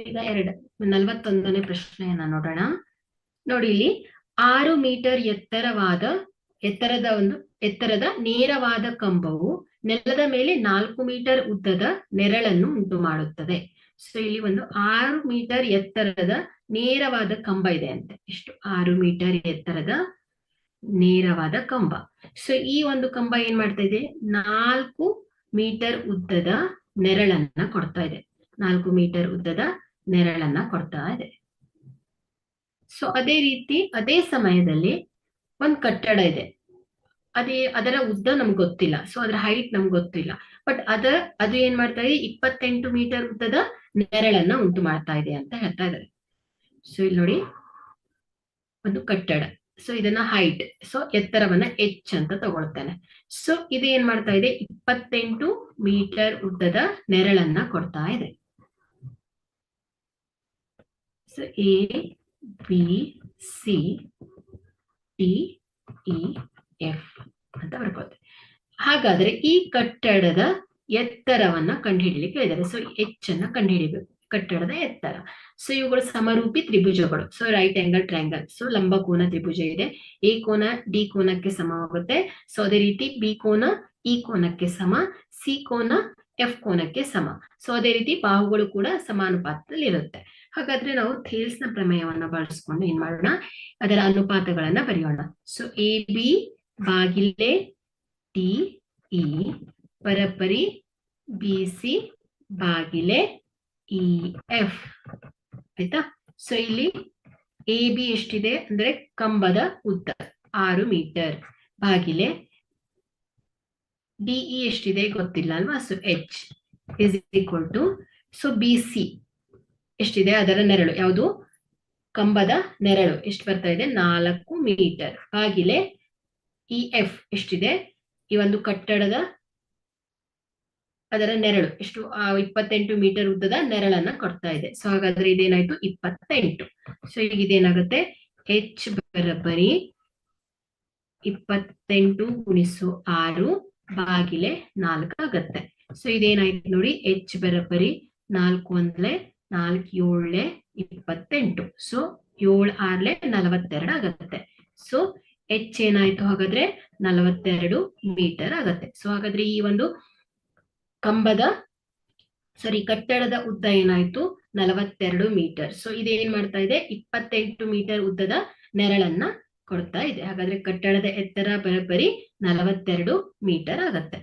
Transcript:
ಈಗ 41ನೇ ಪ್ರಶ್ನೆಯನ್ನ ನೋಡೋಣ. ನೋಡಿ ಇಲ್ಲಿ 6 ಮೀಟರ್ ಎತ್ತರದ ನೇರವಾದ ಕಂಬವು ನೆಲದ ಮೇಲೆ 4 ಮೀಟರ್ ಉದ್ದದ ನೆರಳನ್ನು ಉಂಟು ಮಾಡುತ್ತದೆ. ಸೊ ಇಲ್ಲಿ ಒಂದು 6 ಮೀಟರ್ ಎತ್ತರದ ನೇರವಾದ ಕಂಬ ಇದೆ ಅಂತೆ. ಎಷ್ಟು? 6 ಮೀಟರ್ ಎತ್ತರದ ನೇರವಾದ ಕಂಬ. ಸೊ ಈ ಒಂದು ಕಂಬ ಏನ್ ಮಾಡ್ತಾ ಇದೆ? 4 ಮೀಟರ್ ಉದ್ದದ ನೆರಳನ್ನ ಕೊಡ್ತಾ ಇದೆ. 4 ಮೀಟರ್ ಉದ್ದದ ನೆರಳನ್ನ ಕೊಡ್ತಾ ಇದೆ. ಸೊ ಅದೇ ರೀತಿ ಅದೇ ಸಮಯದಲ್ಲಿ ಒಂದು ಕಟ್ಟಡ ಇದೆ. ಅದರ ಉದ್ದ ನಮ್ಗೆ ಗೊತ್ತಿಲ್ಲ. ಸೊ ಅದರ ಹೈಟ್ ನಮ್ಗೆ ಗೊತ್ತಿಲ್ಲ. ಬಟ್ ಅದು ಏನ್ ಮಾಡ್ತಾ ಇದೆ? 28 ಮೀಟರ್ ಉದ್ದದ ನೆರಳನ್ನ ಉಂಟು ಮಾಡ್ತಾ ಇದೆ ಅಂತ ಹೇಳ್ತಾ ಇದ್ದಾರೆ. ಸೊ ಇಲ್ಲಿ ನೋಡಿ, ಒಂದು ಕಟ್ಟಡ. ಸೊ ಇದನ್ನ ಹೈಟ್, ಸೊ ಎತ್ತರವನ್ನ ಎಚ್ ಅಂತ ತಗೊಳ್ತೇನೆ. ಸೊ ಇದು ಏನ್ ಮಾಡ್ತಾ ಇದೆ? 28 ಮೀಟರ್ ಉದ್ದದ ನೆರಳನ್ನ ಕೊಡ್ತಾ ಇದೆ. So A B C D E F ಅಂತ ಬರ್ಕೋತೆ. ಹಾಗಾದ್ರೆ ಈ ಕಟ್ಟಡದ ಎತ್ತರವನ್ನ ಕಂಡುಹಿಡಿಯಲಿಕ್ಕೆ ಹೇಳಿದ್ದಾರೆ. ಸೊ ಎಚ್ ಅನ್ನ ಕಂಡುಹಿಡಿಬೇಕು, ಕಟ್ಟಡದ ಎತ್ತರ. ಸೊ ಇವುಗಳು ಸಮರೂಪಿ ತ್ರಿಭುಜಗಳು. So right angle triangle. So ಲಂಬಕೋನ ತ್ರಿಭುಜ ಇದೆ. ಎ ಕೋನ ಡಿ ಕೋನಕ್ಕೆ ಸಮವಾಗುತ್ತೆ. ಸೊ ಅದೇ ರೀತಿ ಬಿ ಕೋನ ಇ ಕೋನಕ್ಕೆ ಸಮ, ಸಿ ಕೋನ ಎಫ್ ಕೋನಕ್ಕೆ ಸಮ. ಸೊ ಅದೇ ರೀತಿ ಬಾಹುಗಳು ಕೂಡ ಸಮಾನುಪಾತದಲ್ಲಿ ಇರುತ್ತೆ. ಹಾಗಾದ್ರೆ ನಾವು ಥೇಲ್ಸ್ ನ ಪ್ರಮೇಯವನ್ನ ಬಳಸ್ಕೊಂಡು ಏನ್ ಮಾಡೋಣ? ಅದರ ಅನುಪಾತಗಳನ್ನ ಬರೆಯೋಣ. ಸೊ ಎ ಬಿ ಬಾಗಿಲೆ ಟಿ ಇ ಪರಪರಿ ಬಿ ಸಿ ಬಾಗಿಲೆ ಇ ಎಫ್. ಆಯ್ತಾ? ಸೊ ಇಲ್ಲಿ ಎ ಬಿ ಎಷ್ಟಿದೆ ಅಂದ್ರೆ ಕಂಬದ ಉದ್ದ 6 ಮೀಟರ್ ಬಾಗಿಲೆ ಡಿಇ ಎಷ್ಟಿದೆ ಗೊತ್ತಿಲ್ಲ ಅಲ್ವಾ? So H is equal to, so B C ಎಷ್ಟಿದೆ? ಅದರ ನೆರಳು ಯಾವುದು? ಕಂಬದ ನೆರಳು ಎಷ್ಟು ಬರ್ತಾ ಇದೆ? 4 ಮೀಟರ್ ಬಾಗಿಲೆ ಇ ಎಫ್ ಎಷ್ಟಿದೆ? ಈ ಒಂದು ಕಟ್ಟಡದ ಅದರ ನೆರಳು ಎಷ್ಟು? 28 ಮೀಟರ್ ಉದ್ದದ ನೆರಳನ್ನ ಕೊಡ್ತಾ ಇದೆ. ಸೊ ಹಾಗಾದ್ರೆ ಇದೇನಾಯ್ತು? 28. ಸೊ ಈಗ ಇದೇನಾಗುತ್ತೆ? ಎಚ್ ಬರಬರಿ 28 ಗುಣಿಸು 6 ಬಾಗಿಲೆ 4 ಆಗತ್ತೆ. ಸೊ ಇದೇನಾಯ್ತು ನೋಡಿ? ಎಚ್ ಬರಬರಿ 4 ಒಂದ್ಲೆ 4 7 28. ಸೊ 7 6 42 ಆಗತ್ತೆ. ಸೊ ಎಚ್ ಏನಾಯ್ತು? ಹಾಗಾದ್ರೆ 42 ಮೀಟರ್ ಆಗತ್ತೆ. ಸೊ ಹಾಗಾದ್ರೆ ಈ ಒಂದು ಕಟ್ಟಡದ ಉದ್ದ ಏನಾಯ್ತು? 42 ಮೀಟರ್. ಸೊ ಇದೇನ್ ಮಾಡ್ತಾ ಇದೆ? 28 ಮೀಟರ್ ಉದ್ದದ ನೆರಳನ್ನ ಕೊಡ್ತಾ ಇದೆ. ಹಾಗಾದ್ರೆ ಕಟ್ಟಡದ ಎತ್ತರ ಬರೋಬ್ಬರಿ 42 ಮೀಟರ್ ಆಗತ್ತೆ.